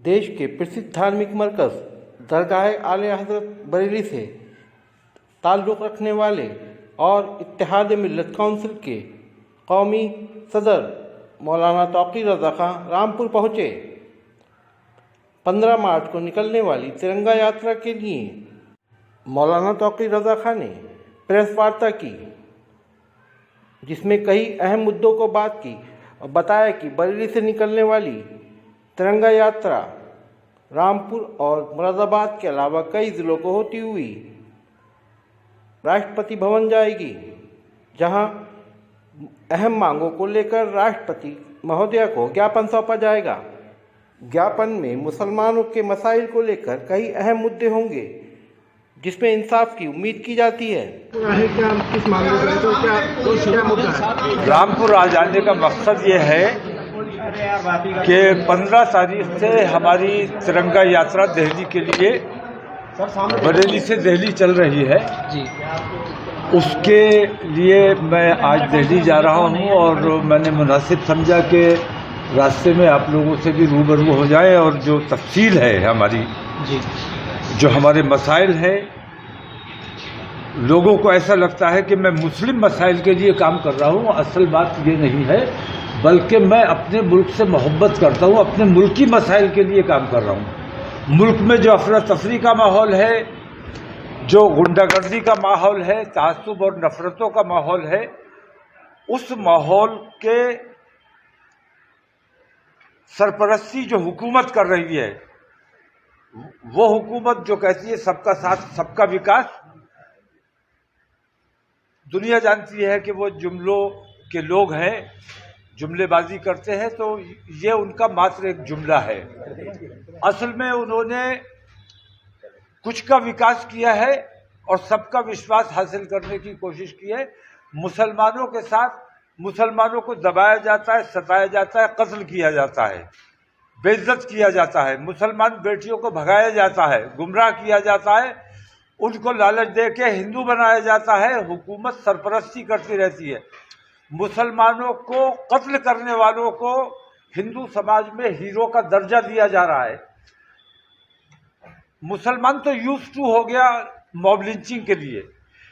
देश के प्रसिद्ध धार्मिक मरकज़ दरगाह आले हज़रत बरेली से ताल्लुक़ रखने वाले और इत्तेहाद मिल्लत काउंसिल के कौमी सदर मौलाना तौक़ीर रज़ा खां रामपुर पहुँचे। 15 मार्च को निकलने वाली तिरंगा यात्रा के लिए मौलाना तौक़ीर रज़ा खां ने प्रेस वार्ता की, जिसमें कई अहम मुद्दों को बात की और बताया कि बरेली से निकलने वाली तिरंगा यात्रा रामपुर और मुरादाबाद के अलावा कई ज़िलों को होती हुई राष्ट्रपति भवन जाएगी, जहां अहम मांगों को लेकर राष्ट्रपति महोदया को ज्ञापन सौंपा जाएगा। ज्ञापन में मुसलमानों के मसाइल को लेकर कई अहम मुद्दे होंगे, जिसमें इंसाफ की उम्मीद की जाती है। क्या किस मामले में तो क्या मुद्दा है? रामपुर आ जाने का मकसद ये है कि 15 तारीख से हमारी तिरंगा यात्रा दिल्ली के लिए बरेली से दिल्ली चल रही है जी। उसके लिए मैं आज दिल्ली जा रहा हूं और मैंने मुनासिब समझा कि रास्ते में आप लोगों से भी रूबरू हो जाए और जो तफसील है हमारी जी, जो हमारे मसाइल हैं। लोगों को ऐसा लगता है कि मैं मुस्लिम मसाइल के लिए काम कर रहा हूं, असल बात ये नहीं है, बल्कि मैं अपने मुल्क से मोहब्बत करता हूं, अपने मुल्की मसाइल के लिए काम कर रहा हूं। मुल्क में जो अफरा तफरी का माहौल है, जो गुंडागर्दी का माहौल है, तासुब और नफरतों का माहौल है, उस माहौल के सरपरस्ती जो हुकूमत कर रही है, वो हुकूमत जो कहती है सबका साथ सबका विकास, दुनिया जानती है कि वो जुमलों के लोग हैं, जुमलेबाजी करते हैं, तो ये उनका मात्र एक जुमला है। असल में उन्होंने कुछ का विकास किया है और सबका विश्वास हासिल करने की कोशिश की है। मुसलमानों के साथ मुसलमानों को दबाया जाता है, सताया जाता है, कत्ल किया जाता है, बेइज्जत किया जाता है, मुसलमान बेटियों को भगाया जाता है, गुमराह किया जाता है, उनको लालच दे के हिंदू बनाया जाता है। हुकूमत सरपरस्ती करती रहती है। मुसलमानों को कत्ल करने वालों को हिंदू समाज में हीरो का दर्जा दिया जा रहा है। मुसलमान तो यूज्ड टू हो गया मॉब लिंचिंग के लिए,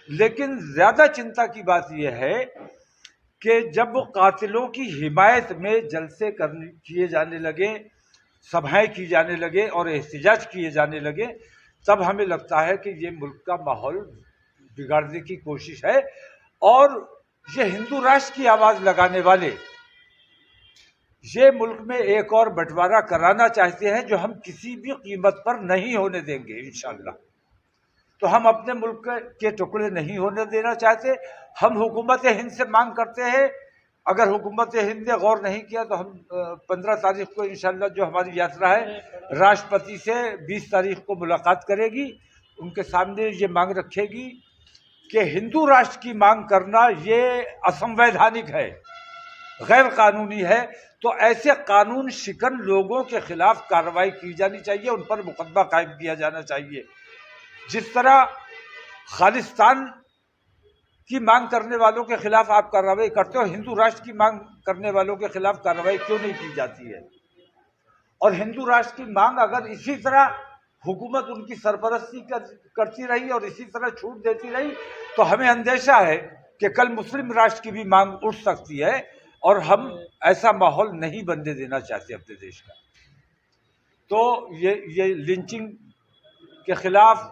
लेकिन ज्यादा चिंता की बात यह है कि जब कातिलों की हिमायत में जलसे किए जाने लगे, सभाएं की जाने लगे और एहतिजाज किए जाने लगे, तब हमें लगता है कि ये मुल्क का माहौल बिगाड़ने की कोशिश है। और ये हिंदू राष्ट्र की आवाज लगाने वाले ये मुल्क में एक और बंटवारा कराना चाहते हैं, जो हम किसी भी कीमत पर नहीं होने देंगे इंशाअल्लाह। तो हम अपने मुल्क के टुकड़े नहीं होने देना चाहते। हम हुकूमत हिंद से मांग करते हैं, अगर हुकूमत हिंद ने गौर नहीं किया तो हम 15 तारीख को इंशाअल्लाह जो हमारी यात्रा है, राष्ट्रपति से 20 तारीख को मुलाकात करेगी, उनके सामने ये मांग रखेगी कि हिंदू राष्ट्र की मांग करना ये असंवैधानिक है, गैर कानूनी है। तो ऐसे कानून शिकन लोगों के खिलाफ कार्रवाई की जानी चाहिए, उन पर मुकदमा कायम किया जाना चाहिए। जिस तरह खालिस्तान की मांग करने वालों के खिलाफ आप कार्रवाई करते हो, हिंदू राष्ट्र की मांग करने वालों के खिलाफ कार्रवाई क्यों नहीं की जाती है? और हिंदू राष्ट्र की मांग अगर इसी तरह हुकूमत उनकी सरपरस्ती करती रही और इसी तरह छूट देती रही, तो हमें अंदेशा है कि कल मुस्लिम राष्ट्र की भी मांग उठ सकती है, और हम ऐसा माहौल नहीं बनने देना चाहते अपने देश का। तो ये लिंचिंग के खिलाफ,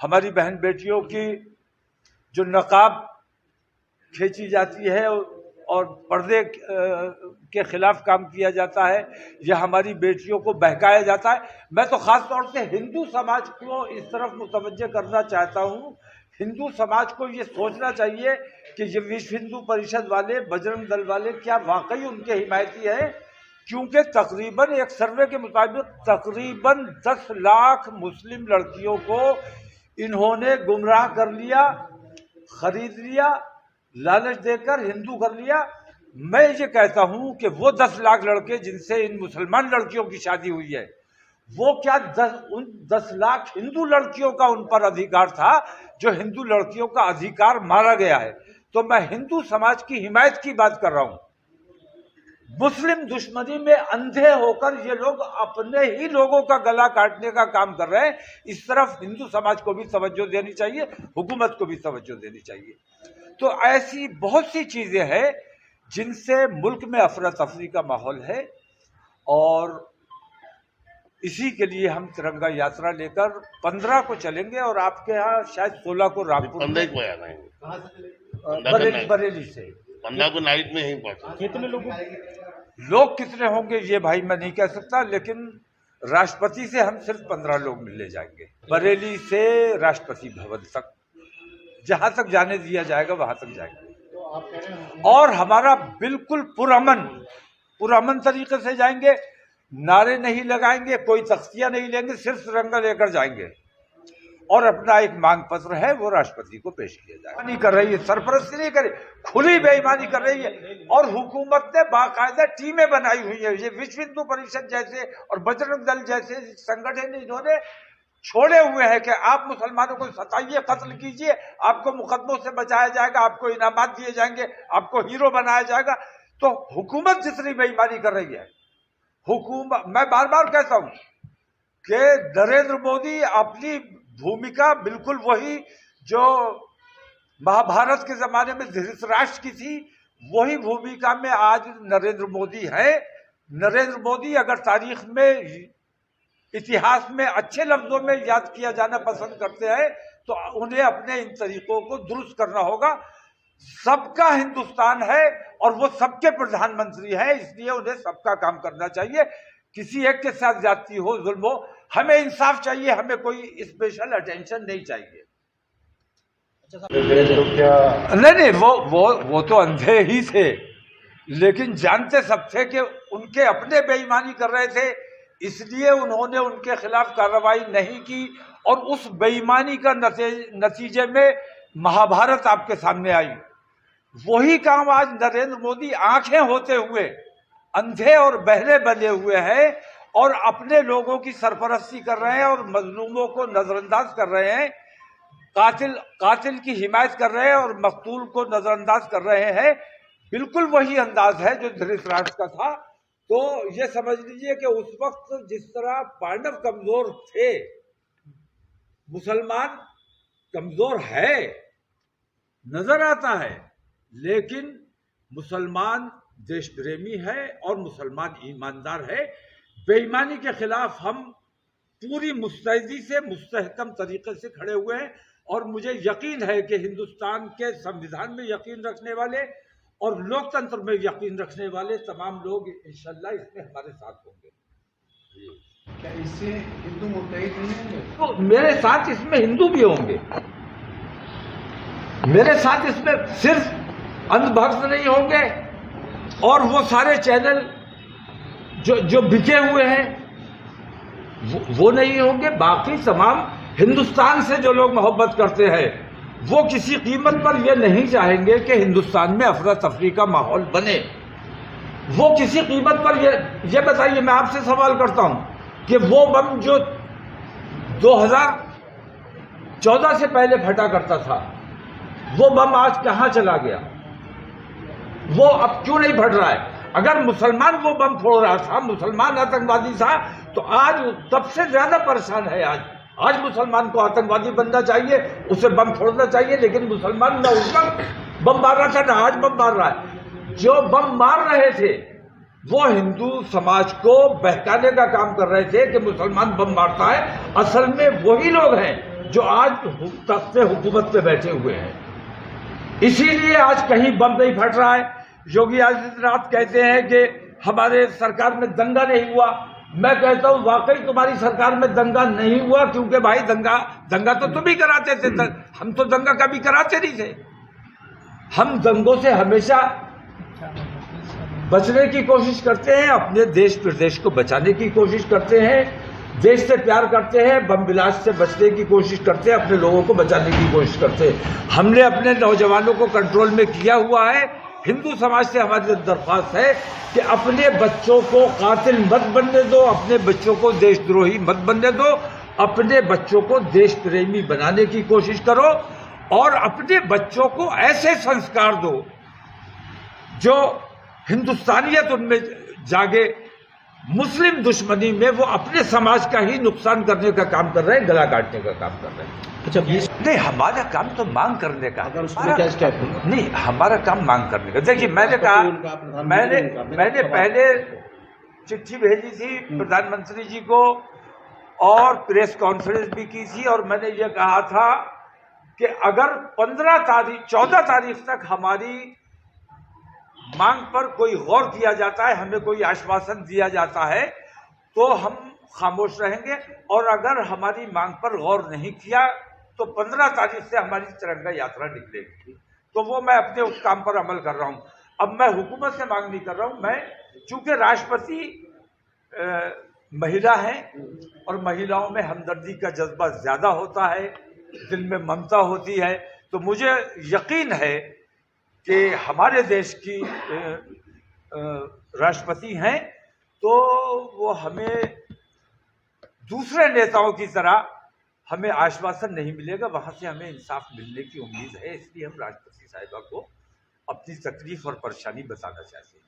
हमारी बहन बेटियों की जो नकाब खींची जाती है और पर्दे के खिलाफ काम किया जाता है, यह हमारी बेटियों को बहकाया जाता है। मैं तो खास तौर से हिंदू समाज को इस तरफ मुतवज्जे करना चाहता हूँ। हिंदू समाज को ये सोचना चाहिए कि ये विश्व हिंदू परिषद वाले, बजरंग दल वाले क्या वाकई उनके हिमायती है? क्योंकि तकरीबन एक सर्वे के मुताबिक तकरीबन 10 लाख मुस्लिम लड़कियों को इन्होंने गुमराह कर लिया, खरीद लिया, लालच देकर हिंदू कर लिया। मैं ये कहता हूं कि वो 10 लाख लड़के जिनसे इन मुसलमान लड़कियों की शादी हुई है, वो क्या उन 10 लाख हिंदू लड़कियों का उन पर अधिकार था, जो हिंदू लड़कियों का अधिकार मारा गया है। तो मैं हिंदू समाज की हिमायत की बात कर रहा हूं। मुस्लिम दुश्मनी में अंधे होकर ये लोग अपने ही लोगों का गला काटने का काम कर रहे हैं। इस तरफ हिंदू समाज को भी तवज्जो देनी चाहिए, हुकूमत को भी तवज्जो देनी चाहिए। तो ऐसी बहुत सी चीजें हैं जिनसे मुल्क में अफरा तफरी का माहौल है, और इसी के लिए हम तिरंगा यात्रा लेकर 15 को चलेंगे, और आपके यहाँ शायद 16 को रामपुर 15 को आया नहीं, बरेली से 15 को नाइट में ही पहुंचा। कितने लोग कितने होंगे ये भाई मैं नहीं कह सकता, लेकिन राष्ट्रपति से हम सिर्फ 15 लोग मिलने जाएंगे। बरेली से राष्ट्रपति भवन तक, जहां तक जाने दिया जाएगा वहां तक जाएंगे। और हमारा बिल्कुल पुरअमन तरीके से जाएंगे, नारे नहीं लगाएंगे, कोई तख्तियां नहीं लेंगे, सिर्फ तिरंगा लेकर जाएंगे। और अपना एक मांग पत्र है वो राष्ट्रपति को पेश किया जाए। बेईमानी कर रही है, सरपरस्ती नहीं करे, खुली बेईमानी कर रही है। और हुकूमत ने बाकायदा टीमें बनाई हुई है। ये विश्व हिंदू परिषद जैसे और बजरंग दल जैसे संगठन इन्होंने छोड़े हुए हैं कि आप मुसलमानों को सताइए, कत्ल कीजिए, आपको मुकदमों से बचाया जाएगा, आपको इनामात दिए जाएंगे, आपको हीरो बनाया जाएगा। तो हुकूमत जितनी बेईमानी कर रही है, हुकूमत, मैं बार बार कहता हूं कि नरेंद्र मोदी अपनी भूमिका बिल्कुल वही जो महाभारत के जमाने में धृतराष्ट्र की थी, वही भूमिका में आज नरेंद्र मोदी है। नरेंद्र मोदी अगर तारीख में, इतिहास में अच्छे लफ्जों में याद किया जाना पसंद करते हैं तो उन्हें अपने इन तरीकों को दुरुस्त करना होगा। सबका हिंदुस्तान है और वो सबके प्रधानमंत्री हैं, इसलिए उन्हें सबका काम करना चाहिए। किसी एक के साथ जाती हो, जुल्म हो, हमें इंसाफ चाहिए, हमें कोई स्पेशल अटेंशन नहीं चाहिए। नहीं, वो तो अंधे ही थे, लेकिन जानते सब थे कि उनके अपने बेईमानी कर रहे थे, इसलिए उन्होंने उनके खिलाफ कार्रवाई नहीं की। और उस बेईमानी का नतीजे में महाभारत आपके सामने आई। वही काम आज नरेंद्र मोदी आंखें होते हुए अंधे और बहरे बने हुए हैं और अपने लोगों की सरपरस्ती कर रहे हैं और मजलूमों को नजरअंदाज कर रहे हैं, कातिल की हिमायत कर रहे हैं और मकतूल को नजरअंदाज कर रहे हैं। बिल्कुल वही अंदाज है जो धृतराष्ट्र का था। तो ये समझ लीजिए कि उस वक्त जिस तरह पांडव कमजोर थे, मुसलमान कमजोर है, नजर आता है, लेकिन मुसलमान देश प्रेमी है और मुसलमान ईमानदार है। बेईमानी के खिलाफ हम पूरी मुस्तैदी से, मुस्तहकम तरीके से खड़े हुए हैं। और मुझे यकीन है कि हिंदुस्तान के संविधान में यकीन रखने वाले और लोकतंत्र में यकीन रखने वाले तमाम लोग इंशाल्लाह इसमें हमारे साथ होंगे। क्या इससे हिंदू मुत्तहिद नहीं होंगे? तो मेरे साथ इसमें हिंदू भी होंगे, मेरे साथ इसमें सिर्फ अंधभक्त नहीं होंगे और वो सारे चैनल जो बिके हुए हैं वो नहीं होंगे। बाकी तमाम हिंदुस्तान से जो लोग मोहब्बत करते हैं वो किसी कीमत पर ये नहीं चाहेंगे कि हिंदुस्तान में अफरा तफरी का माहौल बने। वो किसी कीमत पर ये बताइए, मैं आपसे सवाल करता हूं कि वो बम जो 2014 से पहले फटा करता था, वो बम आज कहां चला गया? वो अब क्यों नहीं फट रहा है? अगर मुसलमान वो बम फोड़ रहा था, मुसलमान आतंकवादी था, तो आज तब से ज्यादा परेशान है। आज मुसलमान को आतंकवादी बनना चाहिए, उसे बम फोड़ना चाहिए, लेकिन मुसलमान न उस वक्त बम मार रहा था न आज बम मार रहा है। जो बम मार रहे थे वो हिंदू समाज को बहकाने का काम कर रहे थे कि मुसलमान बम मारता है। असल में वही लोग हैं जो आज तख्ते हुकूमत पे बैठे हुए हैं। इसीलिए आज कहीं बम नहीं फट रहा है। योगी आदित्यनाथ कहते हैं कि हमारे सरकार में दंगा नहीं हुआ। मैं कहता हूं वाकई तुम्हारी सरकार में दंगा नहीं हुआ, क्योंकि भाई दंगा तो तुम ही कराते थे, हम तो दंगा कभी कराते नहीं थे। हम दंगों से हमेशा बचने की कोशिश करते हैं, अपने देश प्रदेश को बचाने की कोशिश करते हैं, देश से प्यार करते हैं, बम विलास से बचने की कोशिश करते हैं, अपने लोगों को बचाने की कोशिश करते हैं। हमने अपने नौजवानों को कंट्रोल में किया हुआ है। हिंदू समाज से हमारी दरख्वास्त है कि अपने बच्चों को कातिल मत बनने दो, अपने बच्चों को देशद्रोही मत बनने दो, अपने बच्चों को देश प्रेमी बनाने की कोशिश करो और अपने बच्चों को ऐसे संस्कार दो जो हिंदुस्तानियत उनमें जागे, मुस्लिम दुश्मनी में वो अपने समाज का ही नुकसान करने का काम कर रहे हैं, गला काटने का काम कर रहे हैं। अच्छा, नहीं, हमारा काम तो मांग करने का। अगर उसमें क्या स्टेप होगा? नहीं, हमारा काम मांग करने का। देखिए, मैंने कहा, मैंने पहले चिट्ठी भेजी थी प्रधानमंत्री जी को और प्रेस कॉन्फ्रेंस भी की थी, और मैंने ये कहा था कि अगर 14 तारीख तक हमारी मांग पर कोई गौर किया जाता है, हमें कोई आश्वासन दिया जाता है, तो हम खामोश रहेंगे, और अगर हमारी मांग पर गौर नहीं किया तो 15 तारीख से हमारी तिरंगा यात्रा निकलेगी। तो वो मैं अपने उस काम पर अमल कर रहा हूं। अब मैं हुकूमत से मांग नहीं कर रहा हूं, मैं चूंकि राष्ट्रपति महिला हैं और महिलाओं में हमदर्दी का जज्बा ज्यादा होता है, दिल में ममता होती है, तो मुझे यकीन है कि हमारे देश की राष्ट्रपति हैं, तो वो हमें दूसरे नेताओं की तरह हमें आश्वासन नहीं मिलेगा, वहां से हमें इंसाफ मिलने की उम्मीद है। इसलिए हम राष्ट्रपति साहिबा को अपनी तकलीफ और परेशानी बताना चाहते हैं।